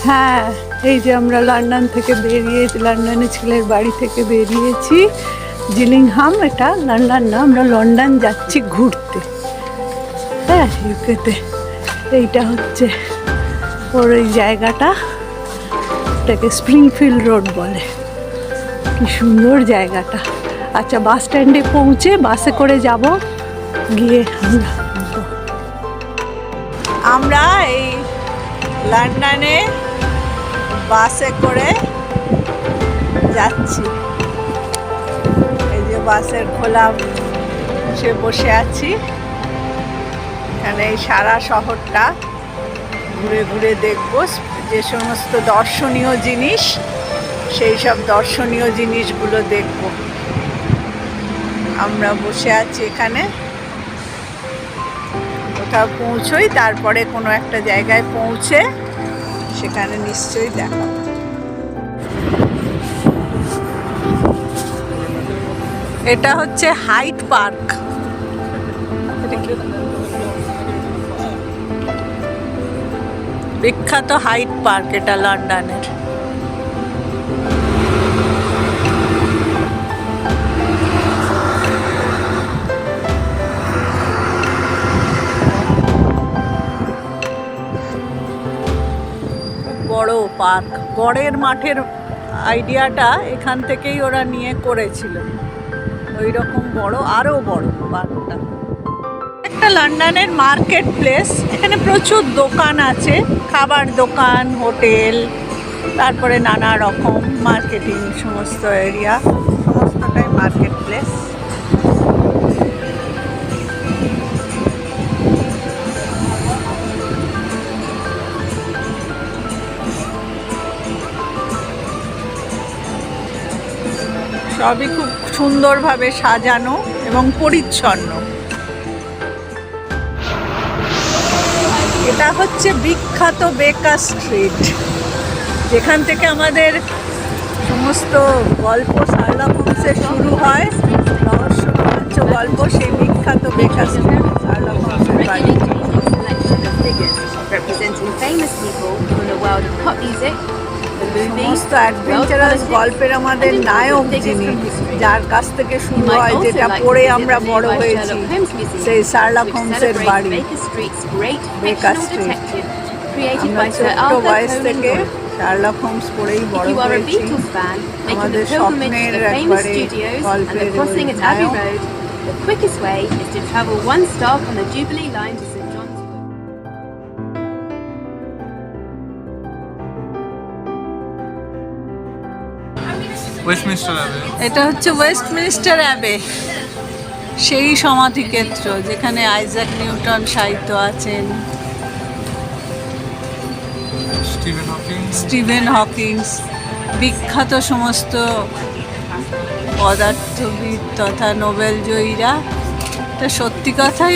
হ্যাঁ, এই যে আমরা লন্ডন থেকে বেরিয়েছি, লন্ডনে ছেলের বাড়ি থেকে বেরিয়েছি। জিলিংহাম, এটা লন্ডন না, আমরা লন্ডন যাচ্ছি ঘুরতে। হ্যাঁ, ইউকেতে। এইটা হচ্ছে ওর এই জায়গাটা, এটাকে স্প্রিংফিল্ড রোড বলে। কি সুন্দর জায়গাটা। আচ্ছা, বাস স্ট্যান্ডে পৌঁছে বাসে করে যাব, গিয়ে আমরা এই লন্ডনে বাসে করে যাচ্ছি। এই যে বাসের খোলা সে বসে আছি। এখানে এই সারা শহরটা ঘুরে ঘুরে দেখব, যে সমস্ত দর্শনীয় জিনিস, সেই সব দর্শনীয় জিনিসগুলো দেখব। আমরা বসে আছি এখানে, কোথাও পৌঁছোই, তারপরে কোনো একটা জায়গায় পৌঁছে সেখানে নিশ্চয়ই দেখা। এটা হচ্ছে হাইড পার্ক। বিখ্যাত হাইড পার্ক এটা লন্ডনের। বড় পার্ক, বড়ের মাঠের আইডিয়াটা এখান থেকেই ওরা নিয়ে করেছিল। ওই রকম বড়, আরো বড় পার্কটা। একটা লন্ডনের মার্কেট প্লেস, এখানে প্রচুর দোকান আছে, খাবার দোকান, হোটেল, তারপরে নানা রকম মার্কেটিং সমস্ত এরিয়া, সমস্তটাই মার্কেট প্লেস। সবই খুব সুন্দরভাবে সাজানো এবং পরিচ্ছন্ন। এটা হচ্ছে বিখ্যাত বেকার স্ট্রিট, যেখান থেকে আমাদের সমস্ত গল্প শার্লক হোমসের শুরু হয়, রহস্য রোমাঞ্চ গল্প। সেই বিখ্যাত বেকার স্ট্রিট, শার্লক হোমসের বাড়ি। সমস্ত অ্যাডভেঞ্চারাস গল্পের আমাদের নায়ক যিনি, যার কাছ থেকে শুরু হয়, যেটা পড়ে আমরা বড় হয়েছি, সেই শার্লক হোমসের বাড়ি, বেকার স্ট্রিট। আমরা ছোট্ট বয়স থেকে শার্লক হোমস পড়েই বড় হয়েছি। আমাদের স্বপ্নের একবারে গল্পের নায়ক। এটা হচ্ছে ওয়েস্টমিনিস্টার অ্যাবে, সেই সমাধিক্ষেত্র যেখানে আইজ্যাক নিউটন শায়িত আছেন, স্টিভেন হকিংস, বিখ্যাত সমস্ত পদার্থবিদ তথা নোবেল জয়ীরা। এটা সত্যি কথাই,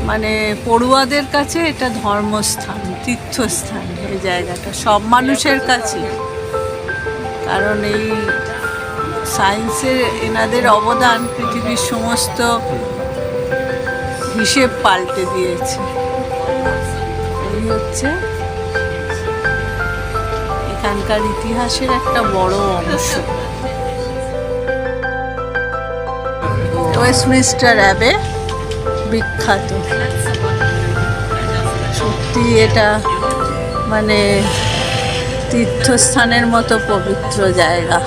মানে পড়ুয়াদের কাছে এটা ধর্মস্থান, তীর্থস্থান। এই জায়গাটা সব মানুষের কাছে, কারণ এই সায়েন্সের এনাদের অবদান পৃথিবীর সমস্ত হিসেব পাল্টে দিয়েছে। এই হচ্ছে এখানকার ইতিহাসের একটা বড় অংশ। ওয়েস্টমিনিস্টার অ্যাবে বিখ্যাত। সত্যি এটা মানে তীর্থস্থানের মতো পবিত্র জায়গা।